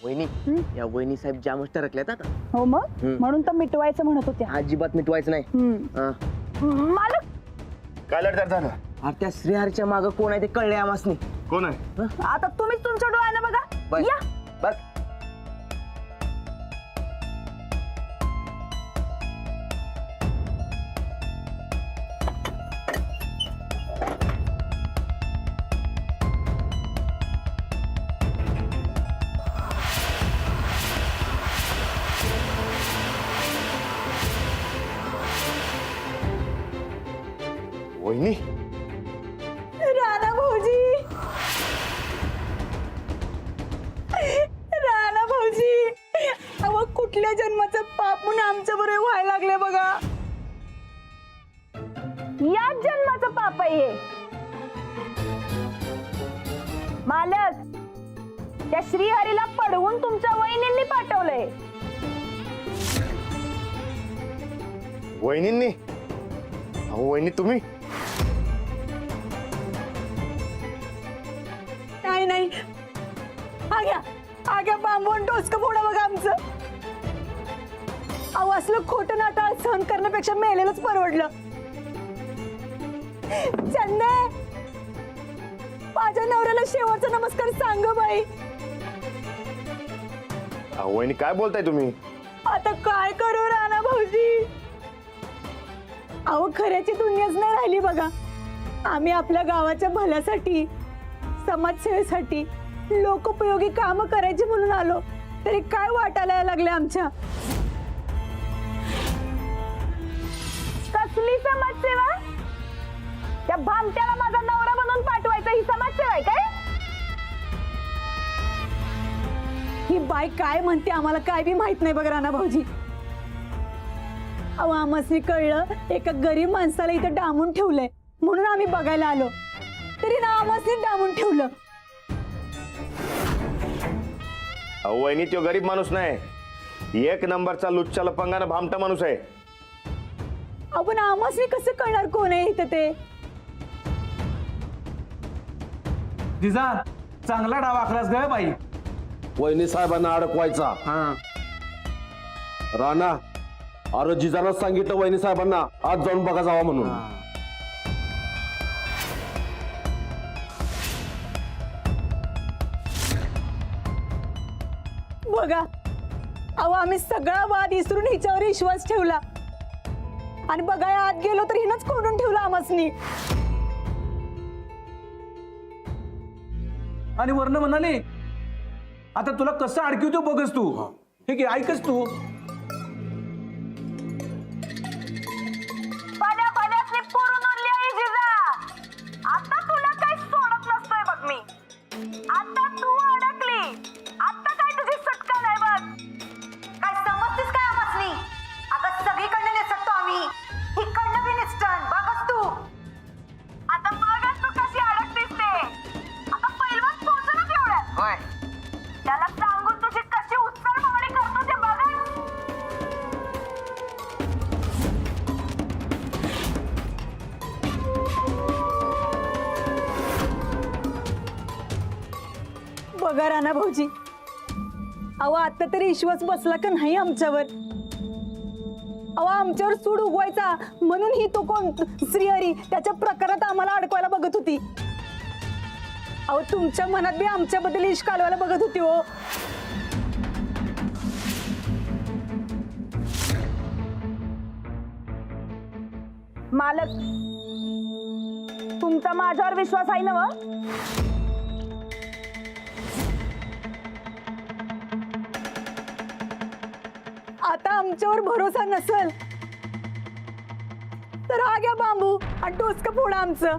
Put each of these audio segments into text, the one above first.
वहिनी या वहिनी साहेब जामच टरकल्यात आता. हो मग म्हणून तर मिटवायचं म्हणत होत्या. अजिबात मिटवायचं नाही. मालक काय लढतात झालं? अरे त्या श्रीहरीच्या माग कोण आहे ते कळले आम्हासनी. कोण आहे? आता तुम्हीच तुमच्या डोळ्यानं बघा. बस. या बघ वहिनी राणा भाऊजी, राणा भाऊजी, अहो कुठल्या जन्माचं पाप म्हणून आमच्या बरोबर व्हायला लागले बघा. याच जन्माचं पाप आहे हे. मालक त्या श्रीहरीला पडवून तुमच्या वहिनींनी पाठवलंय. वहिनींनी? अहो वहिनी तुम्ही? नाही नाही, आग्या बांबून डोसकं फोडा बघा आमचं. अहो असलं खोटं नाटक सहन करण्यापेक्षा मेलेलंच परवडलं. चंदे, माझ्या नवऱ्याला शेवटचा नमस्कार सांग बाई. अहो वहिनी काय बोलताय तुम्ही? आता काय करू राणा भाऊजी? अहो खऱ्याची दुनियाच नाही राहिली बघा. आम्ही आपल्या गावाच्या भल्यासाठी, समाजसेवेसाठी लोकोपयोगी काम करायची म्हणून आलो, तरी काय वाटायला यायला लागले आमच्या. कसली समाजसेवा? त्या भामट्याला माझा नवरा बनवून पाठवायचं ही समाजसेवा आहे काय? ही बाई काय म्हणते आम्हाला काय बी माहित नाही बघा राणा भाऊजी. अहो आम्हाला कळलं एका गरीब माणसाला इथं डांबून ठेवलंय म्हणून आम्ही बघायला आलो, तरी ना आम्हाला डांबून ठेवलं. अहो वहिनी तो गरीब माणूस नाही, एक नंबरचा लुच्चा लपंगाना भामटा माणूस आहे. आपण आम्हाला कसं कळणार कोण आहे इथं ते? जिजा चांगला डाव आखलास ग बाई. वहिनी साहेबांना अडकवायचा. राणा, अरे जिजानं सांगितलं वहिनी साहेबांना आज जाऊन बघा जावा म्हणून. बघा, अहो आम्ही सगळा वाद विसरून हिच्यावर विश्वास ठेवला आणि बघा आत गेलो तर हिनच कोंडून ठेवलं आम्हासनी. आणि वर्ण म्हणाले आता तुला कसं अडकिवतो बघस तू. हे की ऐकच तू. आता तुला काही सोडत नसतोय बघ मी. आता तू अडकली, आता काय तुझी सुटका नाही बघ. काय समजतेस काय आम्हासनी? अगं सगळीकडनं निसटतो आम्ही, इकडनं बी निसटन बघच तू. आता बघच तू कशी अडकतीस ते. आता पहिलवान पोहोचला एवढ्यात. होय त्याला सांगून तुझी कशी उत्तर मावणी करतो ते बघा. बघा राणा भाऊजी, अहो आता तरी विश्वास बसला का नाही आमच्यावर? अहो आमच्यावर सूड उगवायचा म्हणून ही तो कोण श्रीहरी त्याच्या प्रकारात आम्हाला अडकवायला बघत होती. अहो तुमच्या मनात बी आमच्याबद्दल इश्क कालवायला बघत होती हो. मालक, तुमचा माझ्यावर विश्वास आहे ना? आता आमच्यावर भरोसा नसेल तर हा घ्या बांबू आणि डोसकं फोडा आमचं.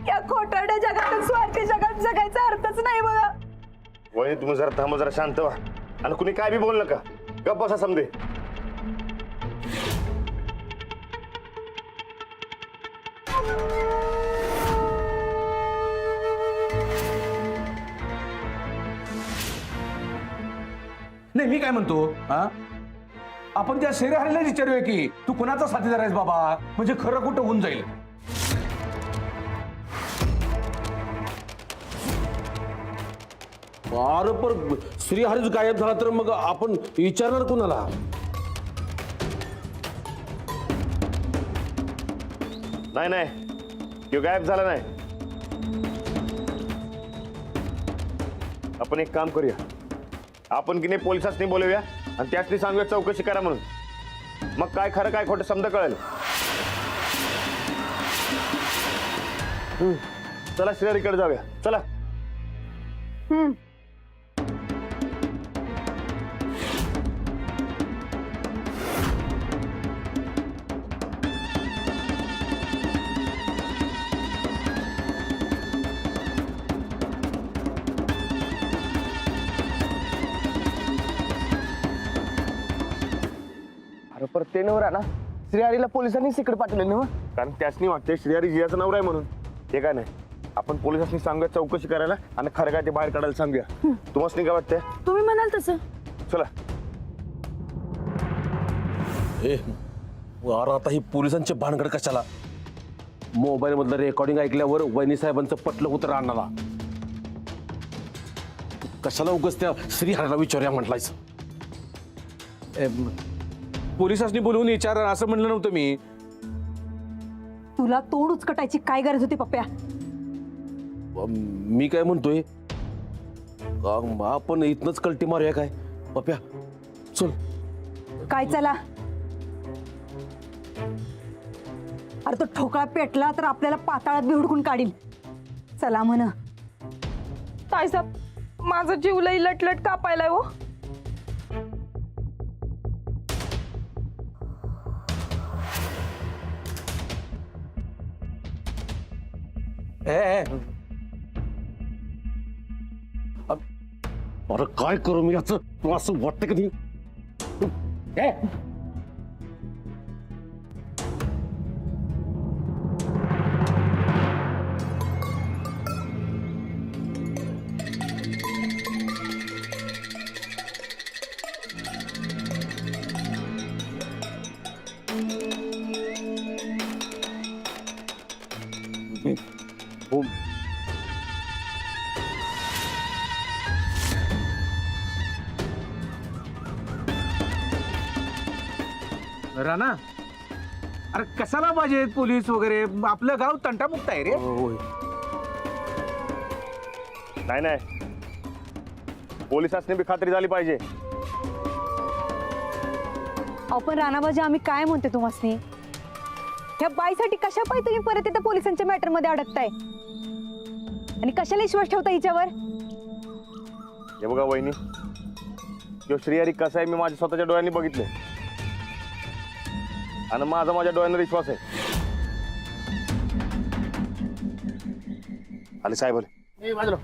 या खोटारड्या जगात, स्वार्थी जगात जगायचा अर्थच नाही बघा. वहिनी तुम्ही जरा थांबा, जरा शांत व्हा आणि कुणी काय बी बोल नका. गप्प बसा समजे. नाही मी काय म्हणतो, आपण त्या श्रीहरीला विचारूया की तू कुणाचा साथीदार आहेस बाबा, म्हणजे खरं कुठं होऊन जाईल. अरे पण श्रीहरीच गायब झाला तर मग आपण विचारणार कोणाला? नाही नाही, तो गायब झाला नाही. आपण एक काम करूया, आपण की नाही पोलिसांनी बोलूया आणि त्यासनी सांगूया चौकशी करा म्हणून. मग काय खरं काय खोटं समजा कळेल. चला श्रीहरीकडे जाऊया, चला. अरे परत ते नवरा ना श्रीहरीला पोलिसांनी सिकड पाठवले ना. कारण त्यासनी वाटते श्रीहरी जियाचं नवरा आहे म्हणून. ते काय नाही, आपण पोलिसांनी सांगूया चौकशी करायला आणि खरं काय ते बाहेर काढायला सांगूया. तुम्हाला काय वाटतंय? तुम्ही म्हणाल तसं. चला. अरे आता ही पोलिसांचे भानगड कशाला? मोबाईल मधलं रेकॉर्डिंग ऐकल्यावर वहिनी साहेबांचं पटलं होतं राणाला. कशाला उगाच त्या श्रीहरीला विचारूया म्हटलायचं? पोलिसांनी बोलवून विचार असं म्हणलं नव्हतं मी. तुला तोंड उचकटायची काय गरज होती पप्प्या? मी काय म्हणतोय, आपण इथनच कल्टी मारूया काय? पप्या चल. काय चला? अरे तो ठोकळा पेटला तर आपल्याला पाताळात बी हुडकून काढील. चला म्हण. ताईसाहेब, माझं जीव लई लटलट कापायलाय हो. अरे काय करू मी याचं? तुला असं वाटतं कधी? राणा, अरे कशाला पाहिजे पोलीस वगैरे? आपलं गाव तंटामुक्त आहे रे. नाही नाही, पोलिसांनी बी खात्री झाली पाहिजे. आपण राणाबाजी आम्ही काय म्हणते तुम्हासनी? ह्या बाईसाठी कशा पाहिजे तुम्ही परत येत्या पोलिसांच्या मॅटर मध्ये अडकताय आणि कशाला विश्वास ठेवता हिच्यावर? हे बघा वहिनी, जो श्रीहरी कसा आहे मी माझ्या स्वतःच्या डोळ्यांनी बघितले आणि माझ्या डोळ्यांवर विश्वास आहे. आले साहेब आले.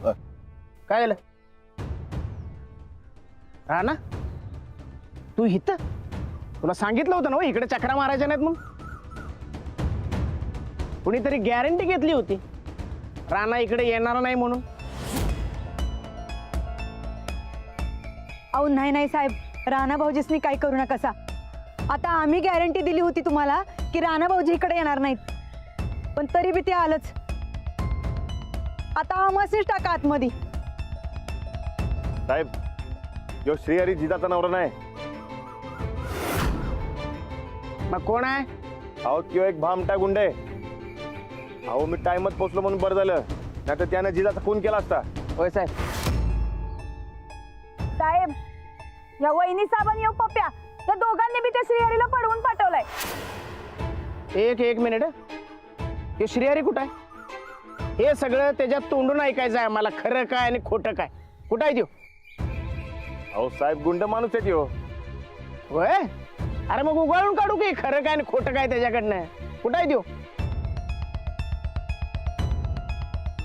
काय झालं राणा? तू इथं? तुला सांगितलं होतं ना हो, इकडे चक्रा मारायच्या नाहीत म्हणून. कुणीतरी गॅरंटी घेतली होती राणा इकडे येणार नाही म्हणून. अहो नाही नाही साहेब, राणा भाऊजीसनी काय करू नका सा. आता आम्ही गॅरंटी दिली होती तुम्हाला की राणा भाऊजी इकडे येणार नाहीत, पण तरी बी ते आलंच. आता आम्हासनीच टाका आतमध्ये. साहेब, जो श्रीहरी जिजाचा नवरा नाही. मग कोण आहे? अहो किंवा एक भामटा गुंड आहे. अहो मी टाइमात पोहोचलो म्हणून बरं झालं, नाही तर त्याने जिजाचा खून केला असता. होय साहेब. साहेब, या वहिनी साहेबांनी येऊ पप्प्या, या दोघांनी बी त्या श्रीहरीला पडवून पाठवलाय. एक मिनिट. हे श्रीहरी कुठं आहे? हे सगळं त्याच्यात तोंडून ऐकायचं आहे मला, खरं काय आणि खोटं काय. कुठं आहे त्यो? अहो साहेब, गुंड माणूस आहे त्यो. होय? अरे मग उगाळून काढू की खरं काय आणि खोटं काय त्याच्याकडनं. कुठं आहे त्यो?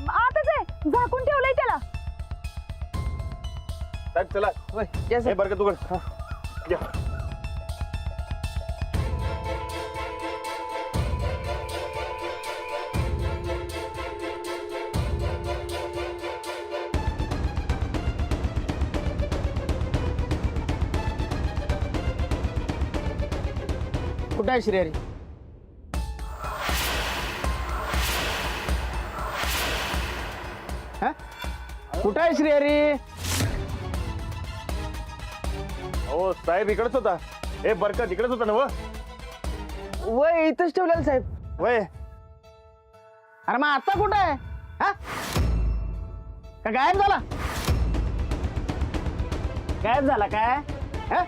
आताच आहे, झाकून ठेवलंय त्याला. साहेब चला. होय, या हे साहेब. बरं का तू कर. या. कुठं आहे श्रीहरी? हा? कुठं आहे श्रीहरी? हो साहेब इकडेच होता. ए बरकत इकडेच होता ना वय इथंच ठेवलेलं साहेब. वय. अरे मग आता कुठं आहे? हा का गायब झाला? गायब झाला काय? हा?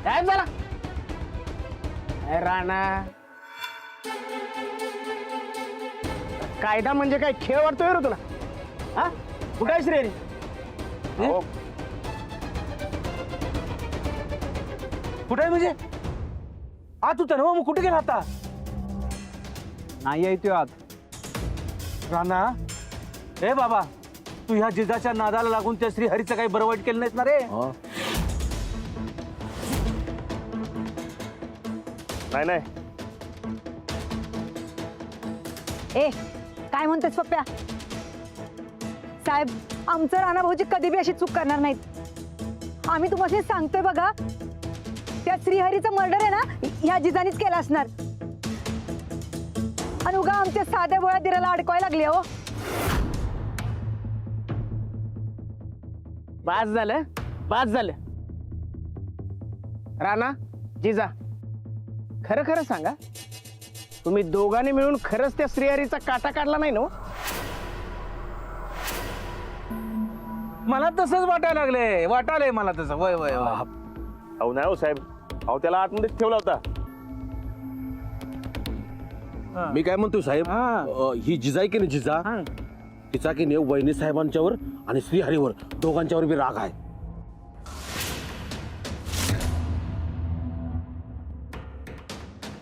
गायब झाला? राणा कायदा म्हणजे काय खेळ वाटतोय रे तुला? हा कुठं आहे श्रेयरी? हो कुठे आहे म्हणजे आत होता ना मग कुठे गेला आता? नाही आहे तो आत. राणा ए बाबा तू ह्या जिजाच्या नादाला लागून त्या श्रीहरीचं काही बरं वाईट केलं नाहीस ना रे? नाही नाही ए काय म्हणतेस पप्प्या? साहेब आमचं राणा भाऊजी कधी बी अशी चूक करणार नाहीत. आम्ही तुम्हाला सांगतोय बघा, त्या श्रीहरीचं मर्डर आहे ना ह्या जिजानीच केलं असणार. आणि उगा आमच्या साध्या भोळ्या दिराला अडकवायला लागली हो. बास झालं, बास झालं. राणा जिजा खरं खरं सांगा, तुम्ही दोघांनी मिळून खरंच त्या श्रीहरीचा काटा काढला नाही ना? मला तसंच वाटायलंय मला तसं. वय वय वय. अहो नाही हो साहेब, अहो त्याला आतमध्येच ठेवला होता. मी काय म्हणतो साहेब, ही जिजा आहे की नाही जिजा, तिचा की नाही वहिनी साहेबांच्यावर आणि श्रीहरीवर दोघांच्यावर बी राग आहे.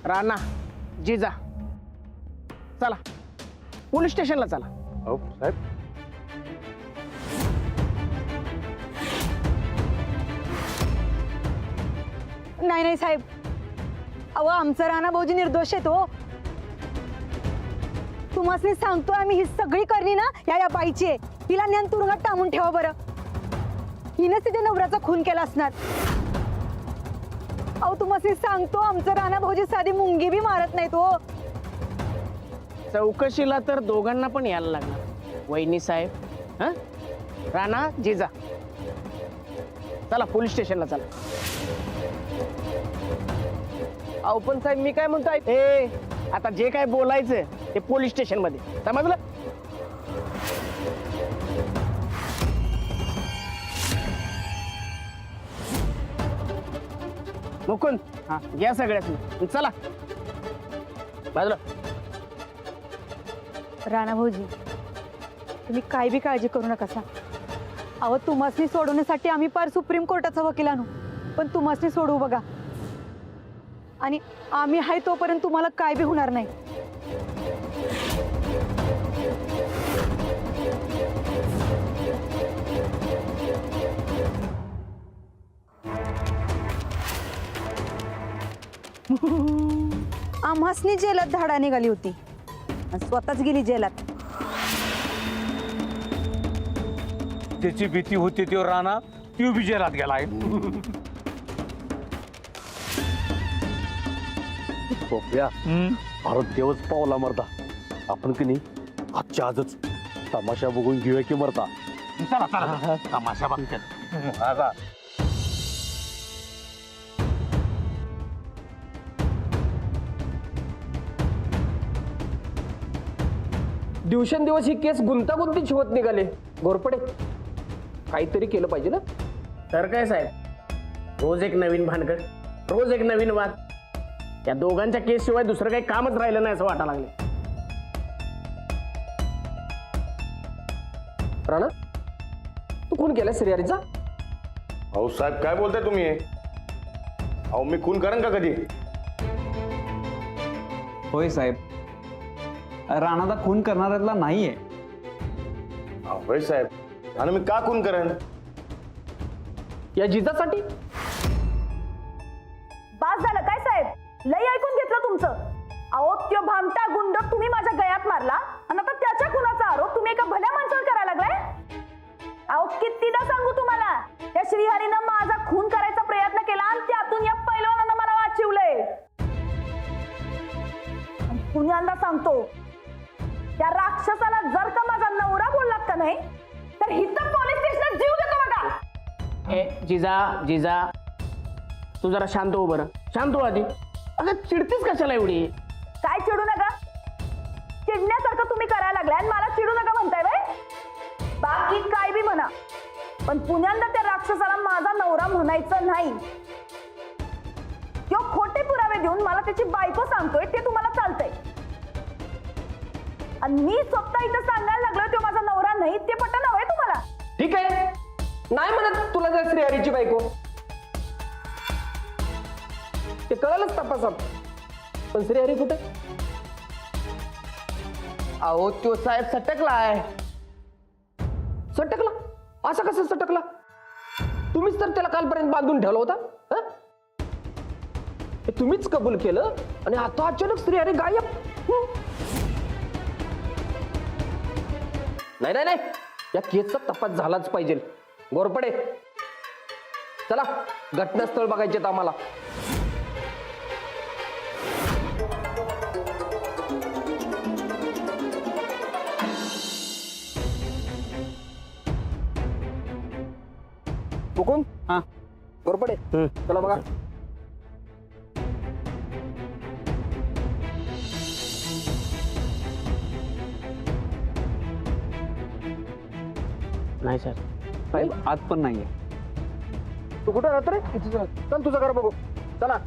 राणा जिजा चला पोलीस स्टेशनला चला. हो साहेब. नाही नाही साहेब, अहो आमचं राणा भाऊजी निर्दोष आहेत हो. तुम्हाला सांगतोय आम्ही, ही सगळी करणी ना या बाईची आहे. हिला ज्ञान तुरुंगात टांगून ठेवा बरं. हिनंच तिच्या नवऱ्याचा खून केला असणार. अहो तुम्हाला सांगतो, आमचं राणा भाऊजी साधी मुंगी बी मारत नाहीत हो. चौकशीला तर दोघांना पण यायला लागणार. वहिनी साहेब, हा राणा जिजा चला पोलीस स्टेशनला चला. अहो पण साहेब मी काय म्हणतोय, ए आता जे काय बोलायचं ते पोलीस स्टेशन मध्ये, समजलं? मुकुंद घ्या सगळ्यात चला बाजूला. राणा भाऊजी तुम्ही काय बी काळजी करू नका सा. अहो तुम्हासनी सोडवण्यासाठी आम्ही पार सुप्रीम कोर्टाचा वकील आणू, पण तुम्हासनी सोडवू बघा. आणि आम्ही आहे तोपर्यंत तुम्हाला काय बी होणार नाही. आम्हासनी जेलात धाडा निघाली होती आणि स्वतःच गेली जेलात. त्याची भीती होती तो राणा, ती बी जेलात गेलाय. सोप्या भारत देवच पावला मरता. आपण की नाही आजच्या आजच तमाशा बघून घेऊया की मरता. चला चला तमाशा बघतात. दिवसेंदिवस ही केस गुंतागुंतीची होत निघाले. घोरपडे काहीतरी केलं पाहिजे ना. तर काय साहेब, रोज एक नवीन भानगड, रोज एक नवीन वाद. त्या दोघांच्या केस शिवाय दुसरं काही कामच राहिलं नाही असं वाटायला लागलं. राणा तू खून केला श्रीहरीचा? अहो साहेब काय बोलताय तुम्ही? अहो मी खून करेन का कधी? होय साहेब, राणाचा खून करणाऱ्यातला नाहीये. अहो होय साहेब, आणि मी का खून करेन? या जिजासाठी. बास झालं काय साहेब, लई ऐकून घेतलं तुमचं. अहो त्यो भामटा गुंड तुम्ही माझ्या गळ्यात मारला आणि आता त्याच्या खुनाचा आरोप तुम्ही एका भल्या माणसावर करायला लागलाय. अहो कितीदा सांगू तुम्हाला, त्या श्रीहरीनं माझा खून करायचा प्रयत्न केला आणि त्यातून या पैलवानानं मला वाचवलंय. पुण्यांदा सांगतो, त्या राक्षसाला जर का माझा नवरा बोललात का नाही तर हिथं पोलीस स्टेशनात जीव देतो बघा. ए जिजा जिजा तू जरा शांत हो बरं, शांत हो आधी. अगं चिडतीस कशाला एवढी? काय चिडू नका, चिडण्यासारखं तुम्ही करायला लागलाय आणि मला चिडू नका म्हणताय बाय. बाकी काय बी म्हणा, पण पुण्यांदा त्या राक्षसाला माझा नवरा म्हणायचं नाही. किंवा खोटे पुरावे देऊन मला त्याची बायको सांगतोय ते तुम्हाला चालतंय, आणि मी स्वतः इथं सांगायला लागलोय तो माझा नवरा नाही, ते पटन हवंय तुम्हाला. ठीक आहे, नाही म्हणत तुला त्या श्रीहरीची बायको, ते कळलंच तपासात. पण श्रीहरी कुठे? अहो तो साहेब सटकलाय. सटकला? असं कसं सटकला? तुम्हीच तर त्याला कालपर्यंत बांधून ठेवला होता. हं? हे तुम्हीच कबूल केलं आणि आता अचानक श्रीहरी गायब. नाही नाही नाही, या केसचा तपास झालाच पाहिजे. घोरपडे, चला घटनास्थळ बघायचे आम्हाला. कोण? हा घोरपडे, चला बघा. नाही सर, साहेब आत पण नाहीये. तू कुठं राहत रे? इथे चल, चल तुझं घर बघू. चला.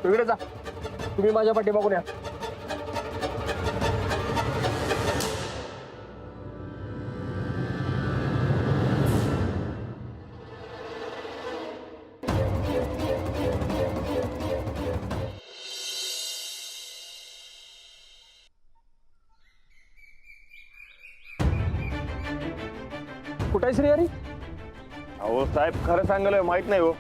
इकडे जा, तुम्ही माझ्या पाठी बघून या. कुठे आहे श्रीहरी? अहो साहेब खरं सांगायला माहित नाही हो.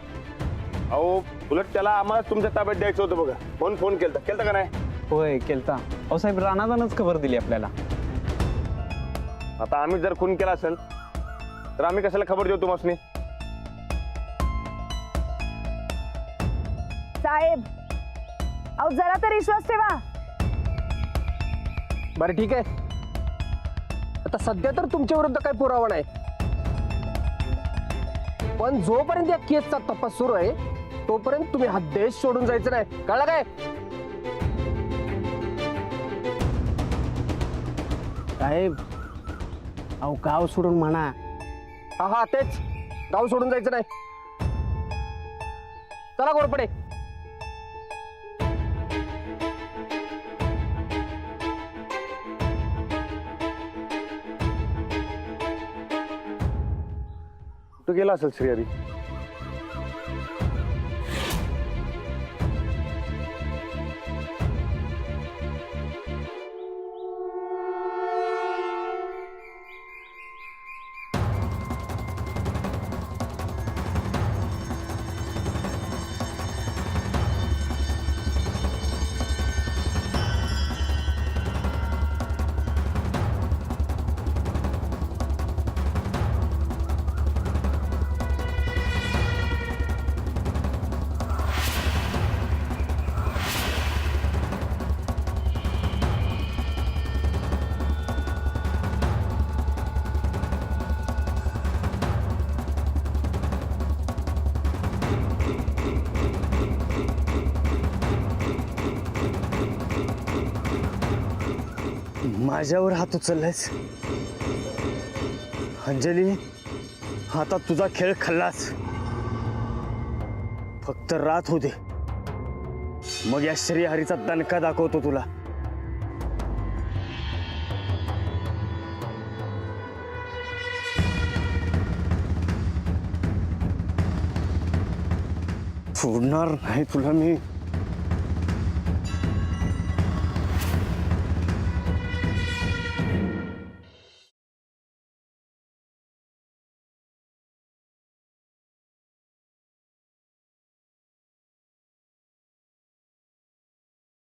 अहो उलट त्याला आम्हाला तुमच्या ताब्यात द्यायचं होतं बघा, म्हणून फोन केलता का नाही? होय केलता. अहो साहेब रानादानच खबर दिली आपल्याला. आता आम्ही जर खून केला असेल तर आम्ही कशाला खबर देऊ तुम्हाला? साहेब अहो जरा तर विश्वास ठेवा. बरं ठीक आहे, आता सध्या तर तुमच्या विरुद्ध काही पुरावा नाही, पण जोपर्यंत या केसचा तपास सुरू आहे तोपर्यंत तुम्ही हा देश सोडून जायचं नाही, कळलं काय? साहेब अहो गाव सोडून म्हणा. हा हा तेच, गाव सोडून जायचं नाही. चला घोरपडे. कुठं गेला असेल श्रीहरी? माझ्यावर हात उचललायस अंजली, आता तुझा खेळ खल्लास. फक्त रात होते, मग या श्रीहरीचा दणका दाखवतो तुला. सोडणार नाही तुला मी.